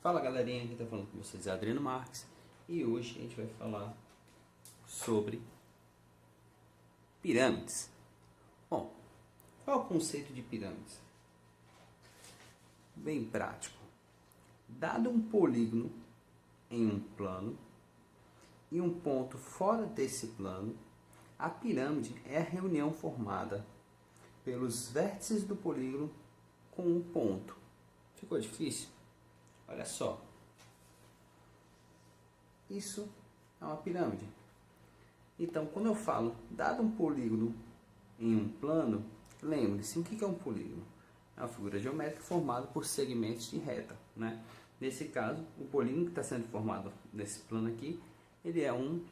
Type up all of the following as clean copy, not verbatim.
Fala galerinha, quem tá falando com vocês é Adriano Marques e hoje a gente vai falar sobre pirâmides. Bom, qual é o conceito de pirâmides? Bem prático. Dado um polígono em um plano e um ponto fora desse plano, a pirâmide é a reunião formada pelos vértices do polígono com um ponto. Ficou difícil? Olha só. Isso é uma pirâmide. Então, quando eu falo, dado um polígono em um plano, lembre-se, o que é um polígono? É uma figura geométrica formada por segmentos de reta, né? Nesse caso, o polígono que está sendo formado nesse plano aqui, ele é um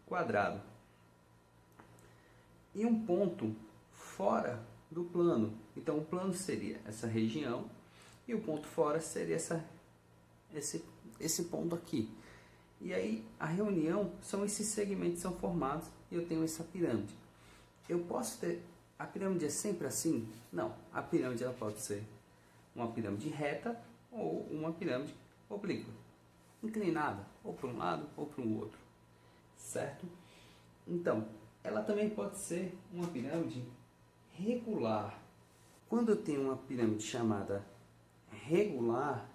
quadrado. E um ponto fora do plano. Então, o plano seria essa região e o ponto fora seria esse ponto aqui. E aí, a reunião são esses segmentos que são formados e eu tenho essa pirâmide. Eu posso ter... A pirâmide é sempre assim? Não. A pirâmide ela pode ser uma pirâmide reta ou uma pirâmide oblíqua. Inclinada, ou para um lado ou para o outro. Certo? Então, ela também pode ser uma pirâmide regular. Quando eu tenho uma pirâmide chamada regular,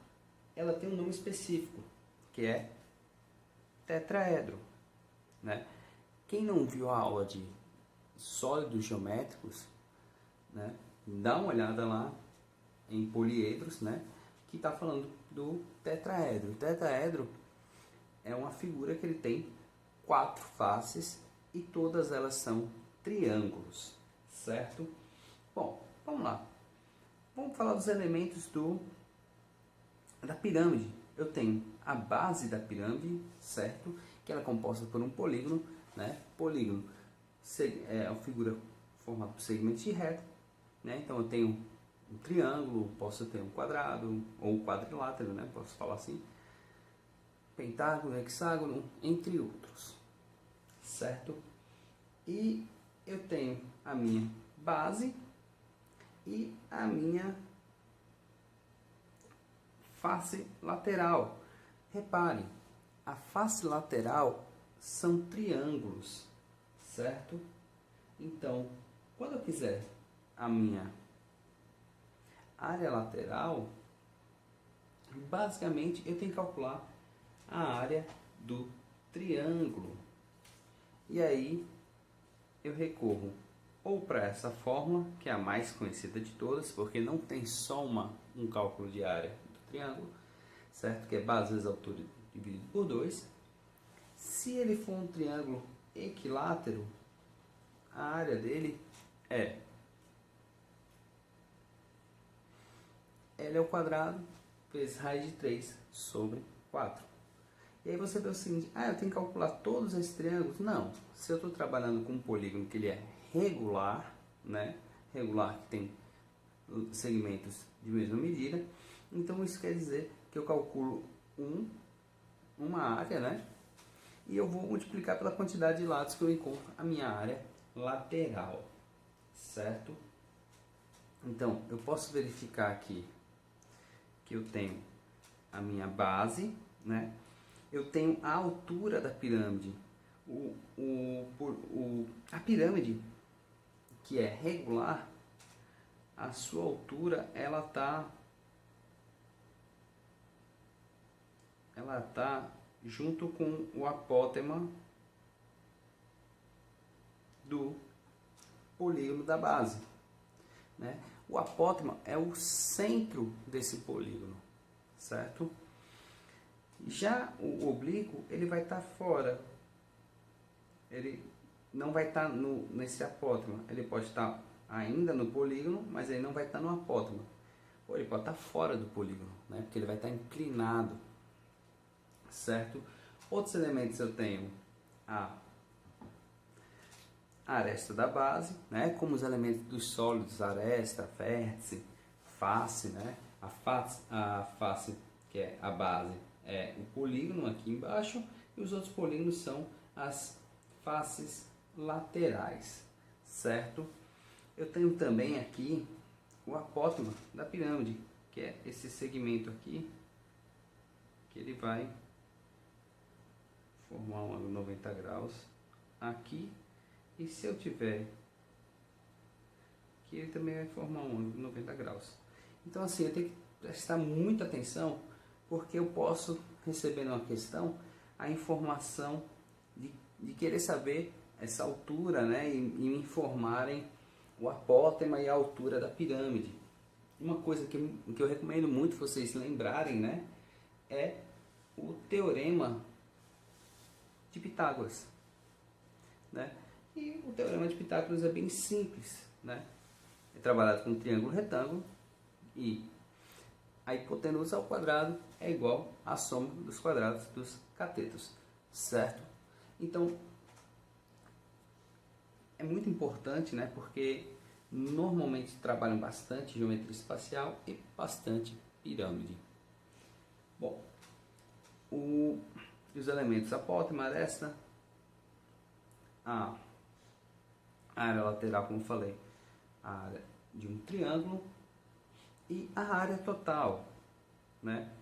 ela tem um nome específico, que é tetraedro, né? Quem não viu a aula de sólidos geométricos, né, dá uma olhada lá em poliedros, né, que está falando do tetraedro. O tetraedro é uma figura que ele tem 4 faces e todas elas são triângulos, certo? Bom, vamos lá. Vamos falar dos elementos da pirâmide. Eu tenho a base da pirâmide, certo? Que ela é composta por um polígono, né? Polígono é uma figura formada por segmentos de reta, né? Então eu tenho um triângulo, posso ter um quadrado ou um quadrilátero, né? Posso falar assim, pentágono, hexágono, entre outros, certo? E eu tenho a minha base e a minha face lateral. Repare, a face lateral são triângulos, certo? Então, quando eu quiser a minha área lateral, basicamente eu tenho que calcular a área do triângulo. E aí eu recorro ou para essa fórmula, que é a mais conhecida de todas, porque não tem só um cálculo de área do triângulo, certo? Que é base vezes altura dividido por 2. Se ele for um triângulo equilátero, a área dele é L ao quadrado vezes raiz de 3 sobre 4. E aí você vê o seguinte, eu tenho que calcular todos esses triângulos? Não. Se eu estou trabalhando com um polígono que ele é regular, né? Regular que tem segmentos de mesma medida, então isso quer dizer que eu calculo uma área, né? E eu vou multiplicar pela quantidade de lados que eu encontro a minha área lateral, certo? Então, eu posso verificar aqui que eu tenho a minha base, né? Eu tenho a altura da pirâmide. A pirâmide que é regular, a sua altura ela tá junto com o apótema do polígono da base, né? O apótema é o centro desse polígono, certo? Já o oblíquo, ele vai estar fora, ele não vai estar nesse apótema, ele pode estar ainda no polígono, mas ele não vai estar no apótema, ou ele pode estar fora do polígono, né? Porque ele vai estar inclinado, certo? Outros elementos eu tenho a aresta da base, né? Como os elementos dos sólidos, aresta, vértice, face, né? A face que é a base é o polígono aqui embaixo e os outros polígonos são as faces laterais, certo? Eu tenho também aqui o apótema da pirâmide, que é esse segmento aqui, que ele vai formar um ângulo de 90 graus aqui, e se eu tiver aqui, ele também vai formar um ângulo de 90 graus. Então assim, eu tenho que prestar muita atenção, porque eu posso receber numa questão a informação de querer saber essa altura, né, e me informarem o apótema e a altura da pirâmide. Uma coisa que eu recomendo muito vocês lembrarem, né, é o teorema de Pitágoras, né? E o teorema de Pitágoras é bem simples, né? É trabalhado com um triângulo retângulo e a hipotenusa ao quadrado é igual à soma dos quadrados dos catetos, certo? Então é muito importante, né? Porque normalmente trabalham bastante geometria espacial e bastante pirâmide. Bom, os elementos apótema, aresta, a área lateral, como falei, a área de um triângulo e a área total, né?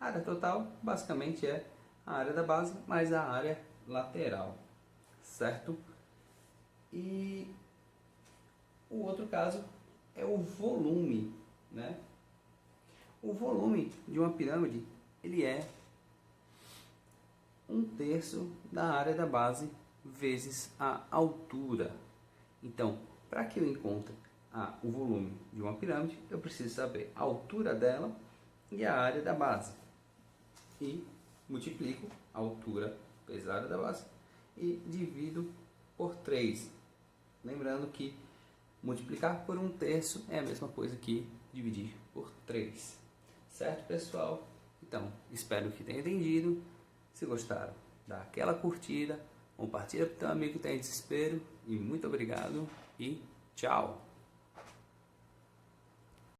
A área total basicamente é a área da base mais a área lateral, certo? E o outro caso é o volume, né? O volume de uma pirâmide, ele é 1/3 da área da base vezes a altura. Então, para que eu encontre o volume de uma pirâmide, eu preciso saber a altura dela e a área da base. E multiplico a altura vezes a área da base e divido por 3. Lembrando que multiplicar por 1/3 é a mesma coisa que dividir por 3. Certo, pessoal? Então, espero que tenham entendido. Se gostaram, dá aquela curtida, compartilha para o teu amigo que está em desespero. E muito obrigado e tchau!